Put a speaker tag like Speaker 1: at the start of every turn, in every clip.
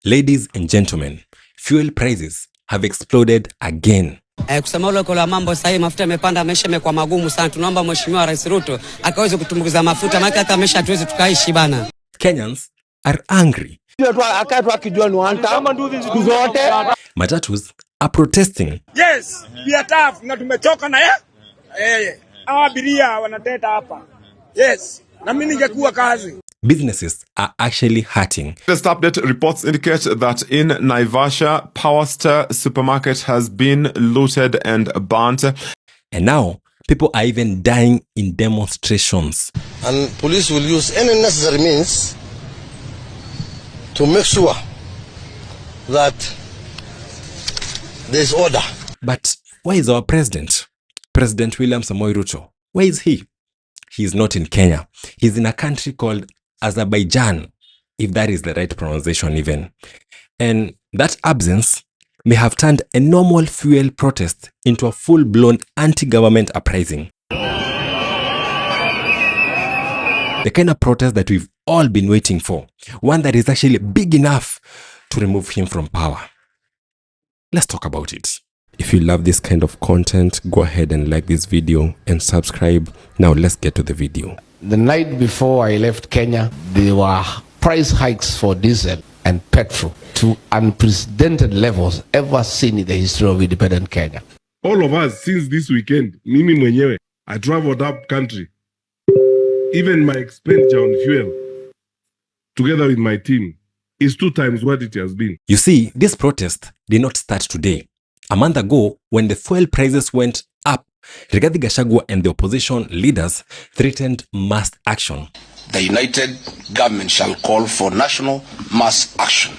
Speaker 1: Ladies and gentlemen, fuel prices have exploded again.
Speaker 2: Kusema ule kwa mambo sasa mafuta yamepanda, maisha yamekuwa magumu sana. Tunaomba Mheshimiwa Rais Ruto akaweze kutumbukiza mafuta, maana hata maisha hatuwezi tukaishi bana.
Speaker 1: Kenyans are angry. Matatus are protesting.
Speaker 3: Yes, we are tough na tumechoka na abiria wanateta hapa. Yes, na mimi ningekuwa kazi.
Speaker 1: Businesses are actually hurting.
Speaker 4: Latest update reports indicate that in Naivasha, Power Star supermarket has been looted and burnt.
Speaker 1: And now, people are even dying in demonstrations.
Speaker 5: And police will use any necessary means to make sure that there is order.
Speaker 1: But where is our president? President William Samoei Ruto. Where is he? He is not in Kenya. He's in a country called Azerbaijan, if that is the right pronunciation even. And that absence may have turned a normal fuel protest into a full-blown anti-government uprising. The kind of protest that we've all been waiting for. One that is actually big enough to remove him from power. Let's talk about it. If you love this kind of content, go ahead and like this video and subscribe. Now let's get to the video.
Speaker 6: The night before I left Kenya, there were price hikes for diesel and petrol to unprecedented levels ever seen in the history of independent Kenya.
Speaker 7: All of us, since this weekend, mimi mwenyewe, I traveled up country. Even my expenditure on fuel, together with my team, is 2 times what it has been.
Speaker 1: You see, this protest did not start today. A month ago, when the fuel prices went up, Rigathi Gachagua and the opposition leaders threatened mass action.
Speaker 5: The united government shall call for national mass action.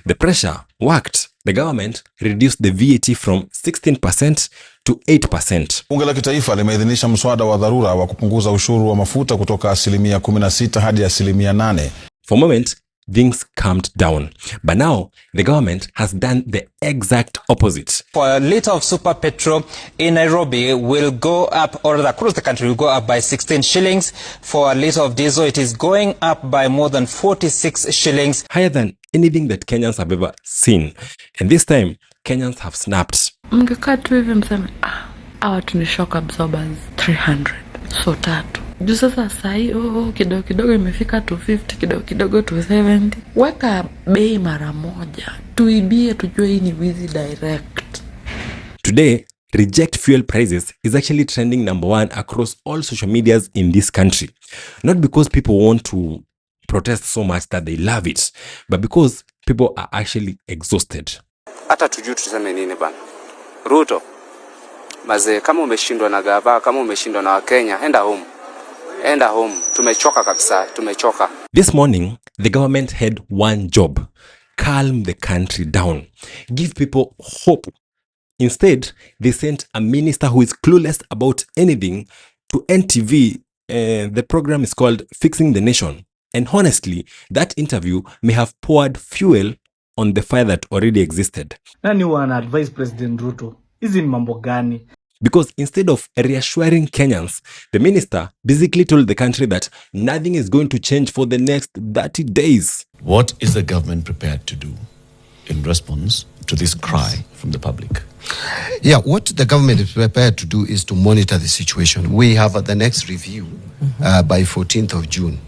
Speaker 1: The pressure worked. The government reduced the VAT from 16% to 8%.
Speaker 8: Bunge la Kitaifa limeidhinisha mswada wa dharura wa kupunguza ushuru wa mafuta kutoka 16% hadi 8%.
Speaker 1: For a moment, things calmed down. But now, the government has done the exact opposite.
Speaker 9: For a litre of super petrol in Nairobi will go up, or across the country will go up by 16 shillings. For a litre of diesel, it is going up by more than 46 shillings.
Speaker 1: Higher than anything that Kenyans have ever seen. And this time, Kenyans have snapped.
Speaker 10: Mngekaa tu hivi mseme, hawa tu ni shock absorbers 300. So tatu. Juu sasa sahi, kidogo kidogo imefika 250, kidogo kidogo 270. Weka bei mara moja. Tuibie tujue hii ni wizi direct.
Speaker 1: Today, reject fuel prices is actually trending #1 across all social medias in this country. Not because people want to protest so much that they love it, but because people are actually exhausted.
Speaker 11: Hata tujue tuseme nini bana. Ruto, maze kama umeshindwa na gava, kama umeshindwa na Wakenya, enda home. Enda home. Tumechoka kabisa, tumechoka.
Speaker 1: This morning, the government had one job: calm the country down, give people hope. Instead, they sent a minister who is clueless about anything to NTV. The program is called Fixing the Nation. And honestly, that interview may have poured fuel on the fire that already existed.
Speaker 12: Nani wana advise President Ruto? Hizi ni mambo gani?
Speaker 1: Because instead of reassuring Kenyans, the minister basically told the country that nothing is going to change for the next 30 days.
Speaker 13: What is the government prepared to do in response to this cry from the public?
Speaker 14: Yeah, what the government is prepared to do is to monitor the situation. We have the next review by 14th of June.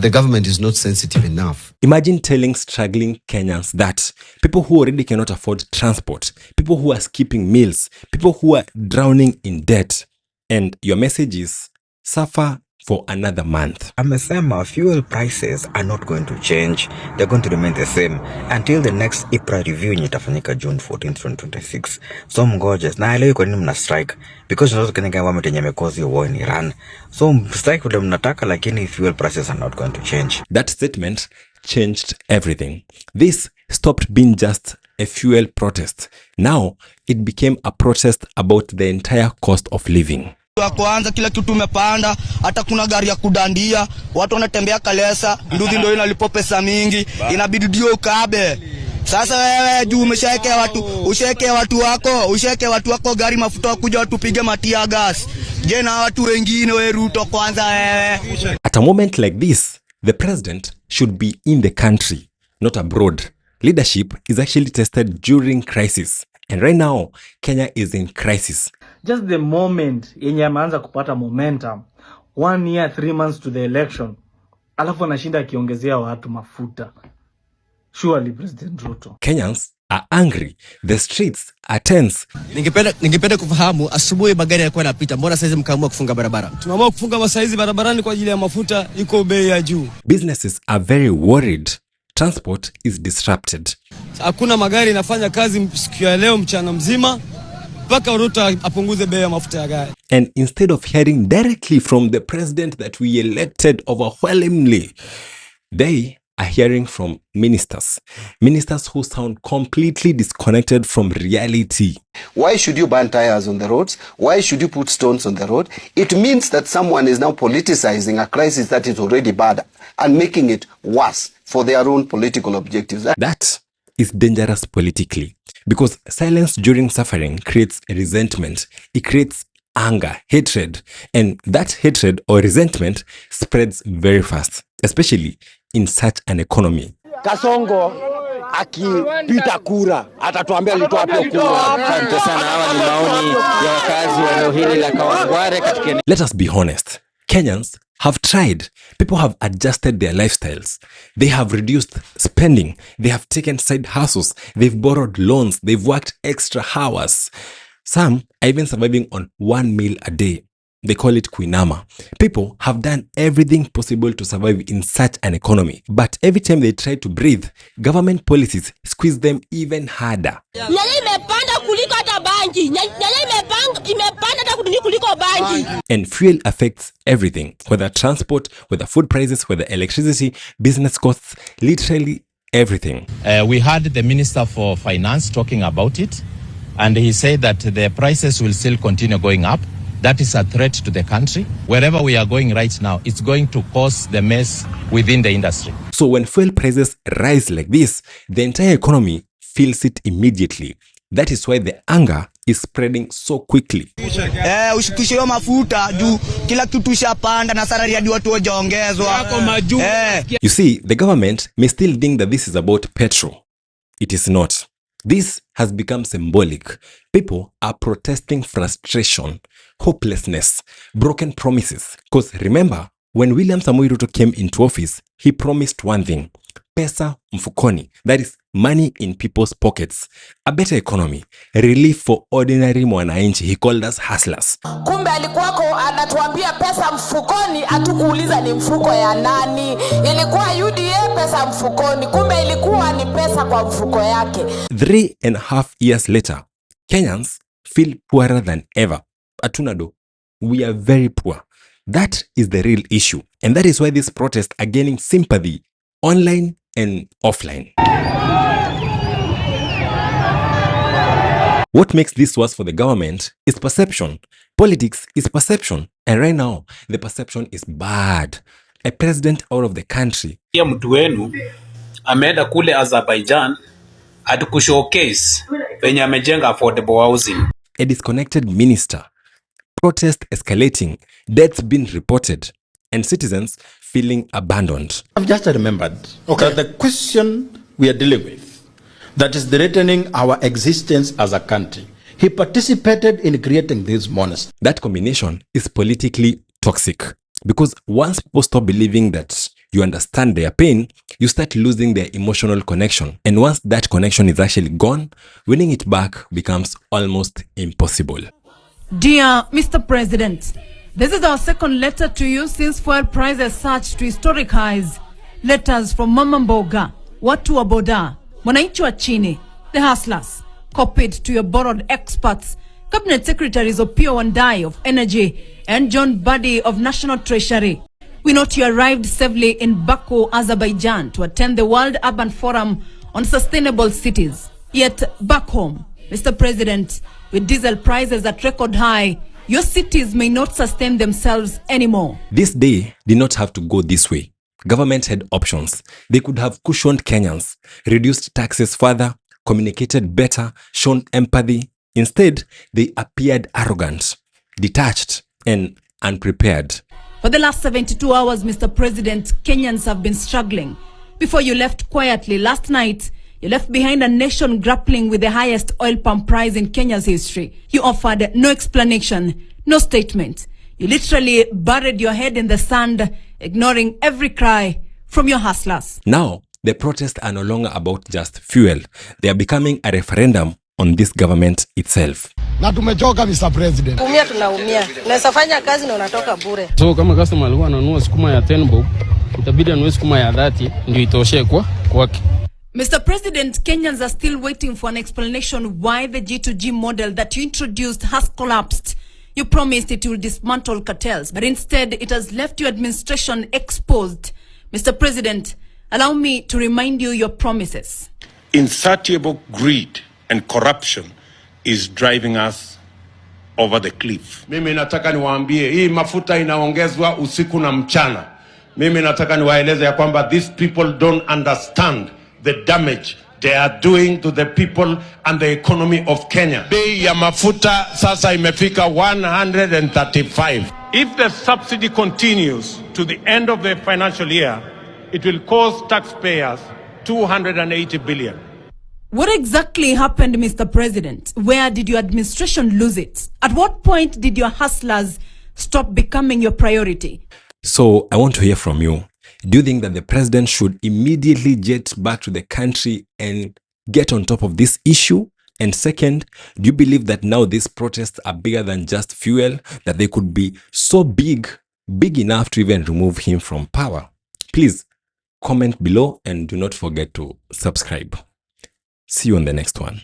Speaker 14: The government is not sensitive enough.
Speaker 1: Imagine telling struggling Kenyans that people who already cannot afford transport, people who are skipping meals, people who are drowning in debt, and your message is suffer for another month.
Speaker 15: Amesema fuel prices are not going to change. They're going to remain the same until the next April review itafanyika June 14th, 2026. So mgoje. Na leo kwa nini mna strike? Because not Kenya government yenye mekozi war in Iran. So strike wale mnataka, lakini fuel prices are not going to change.
Speaker 1: That statement changed everything. This stopped being just a fuel protest. Now it became a protest about the entire cost of living.
Speaker 16: Kwanza kila kitu umepanda, hata kuna gari ya kudandia, watu wanatembea kalesa, nduthi ndio inalipo pesa mingi, inabidi ndio ukabe. Sasa wewe juu umeshawekea watu wako gari mafuta kuja watu pige matia gas. Je, na watu wengine we Ruto kwanza wewe.
Speaker 1: At a moment like this, the president should be in the country, not abroad, Leadership is actually tested during crisis. And right now, Kenya is in crisis.
Speaker 12: Just the moment yenye ameanza kupata momentum, 1 year 3 months to the election, alafu anashinda akiongezea watu mafuta. Surely President Ruto.
Speaker 1: Kenyans are angry. The streets are tense.
Speaker 17: Ningependa kufahamu asubuhi magari yalikuwa yanapita. Mbona saizi mkaamua kufunga barabara?
Speaker 18: Tumeamua kufunga masaizi barabarani kwa ajili ya mafuta iko bei ya juu.
Speaker 1: Businesses are very worried. Transport is disrupted.
Speaker 18: Hakuna magari inafanya kazi siku ya leo mchana mzima mpaka Ruto apunguze bei ya mafuta ya gari.
Speaker 1: And instead of hearing directly from the president that we elected overwhelmingly, they are hearing from ministers who sound completely disconnected from reality.
Speaker 14: Why should you burn tires on the roads? Why should you put stones on the road? It means that someone is now politicizing a crisis that is already bad and making it worse for their own political objectives.
Speaker 1: That is dangerous politically, because silence during suffering creates resentment. It creates anger, hatred, and that hatred or resentment spreads very fast, especially in such an economy.
Speaker 3: Kasongo akipita kura atatuambia alitoa hapo kura.
Speaker 17: Asante sana. Hawa ni maoni ya wakazi wa eneo hili la Kawangware katika.
Speaker 1: Let us be honest. Kenyans have tried. People have adjusted their lifestyles. They have reduced spending. They have taken side hustles. They've borrowed loans. They've worked extra hours. Some are even surviving on 1 meal a day. They call it kuinama. People have done everything possible to survive in such an economy. But every time they try to breathe, government policies squeeze them even harder. And fuel affects everything, whether transport, whether food prices, whether electricity, business costs, literally everything.
Speaker 19: We heard the Minister for Finance talking about it, and he said that the prices will still continue going up. That is a threat to the country. Wherever we are going right now, it's going to cause the mess within the industry.
Speaker 1: So when fuel prices rise like this, the entire economy feels it immediately. That is why the anger is spreading so quickly.
Speaker 16: Ushikishio mafuta juu kila kitu shapanda na salary hadi watu wajaongezwa.
Speaker 1: You see, the government may still think that this is about petrol. It is not. This has become symbolic. People are protesting frustration, hopelessness, broken promises. Because remember, when William Samoei Ruto came into office, he promised one thing: pesa mfukoni, that is money in people's pockets, a better economy, relief for ordinary mwananchi. He called us hustlers.
Speaker 20: Kumbe alikuwako anatuambia pesa mfukoni, atukuuliza ni mfuko ya nani. Ilikuwa UDA pesa mfukoni, kumbe ilikuwa ni pesa kwa mfuko yake.
Speaker 1: 3.5 years later, Kenyans feel poorer than ever. Atunado, we are very poor. That is the real issue. And that is why these protests are gaining sympathy online and offline. What makes this worse for the government is perception. Politics is perception. And right now, the perception is bad. A president out of the country.
Speaker 21: Ya mtu wenu ameenda kule Azerbaijan atukushowcase penye amejenga affordable housing.
Speaker 1: A disconnected minister. Protest escalating. Deaths being reported. And citizens feeling abandoned.
Speaker 22: I've just remembered that the question we are dealing with that is threatening our existence as a country, he participated in creating this monster.
Speaker 1: That combination is politically toxic, because once people stop believing that you understand their pain, you start losing their emotional connection. And once that connection is actually gone, winning it back becomes almost impossible.
Speaker 23: Dear Mr. President, this is our second letter to you since fuel prices surged to historic highs. Letters from Mama Mboga, watu wa boda, mwananchi wa chini, the hustlers, copied to your borrowed experts, Cabinet Secretaries Opiyo Wandayi of Energy and John Buddy of National Treasury. We note you arrived safely in Baku, Azerbaijan to attend the World Urban Forum on Sustainable Cities. Yet back home, Mr. President, with diesel prices at record high, your cities may not sustain themselves anymore.
Speaker 1: This day did not have to go this way. Government had options. They could have cushioned Kenyans, reduced taxes further, communicated better, shown empathy. Instead, they appeared arrogant, detached, and unprepared.
Speaker 23: For the last 72 hours, Mr. President, Kenyans have been struggling. Before you left quietly last night, You left behind a nation grappling with the highest oil pump price in Kenya's history. You offered no explanation, no statement. You literally buried your head in the sand, ignoring every cry from your hustlers.
Speaker 1: Now, the protests are no longer about just fuel. They are becoming a referendum on this government itself.
Speaker 2: Na tumechoka, Mr. President.
Speaker 4: Umia tunaumia. Unaweza fanya kazi na unatoka bure.
Speaker 6: So kama customer alikuwa ananunua sukuma ya 10 bob, itabidi anunue sukuma ya 30 ndio itoshe kwake.
Speaker 23: Mr. President, Kenyans are still waiting for an explanation why the G2G model that you introduced has collapsed. You promised it will dismantle cartels, but instead it has left your administration exposed. Mr. President, allow me to remind you your promises.
Speaker 24: Insatiable greed and corruption is driving us over the cliff. Mimi nataka niwaambie hii mafuta inaongezwa usiku na mchana. Mimi nataka niwaeleze ya kwamba these people don't understand the damage they are doing to the people and the economy of Kenya. Bei ya mafuta sasa imefika 135. If the subsidy continues to the end of the financial year, it will cost taxpayers 280 billion.
Speaker 23: What exactly happened, Mr. President? Where did your administration lose it? At what point did your hustlers stop becoming your priority?
Speaker 1: So I want to hear from you. Do you think that the president should immediately jet back to the country and get on top of this issue? And second, do you believe that now these protests are bigger than just fuel, that they could be so big enough to even remove him from power? Please comment below and do not forget to subscribe. See you on the next one.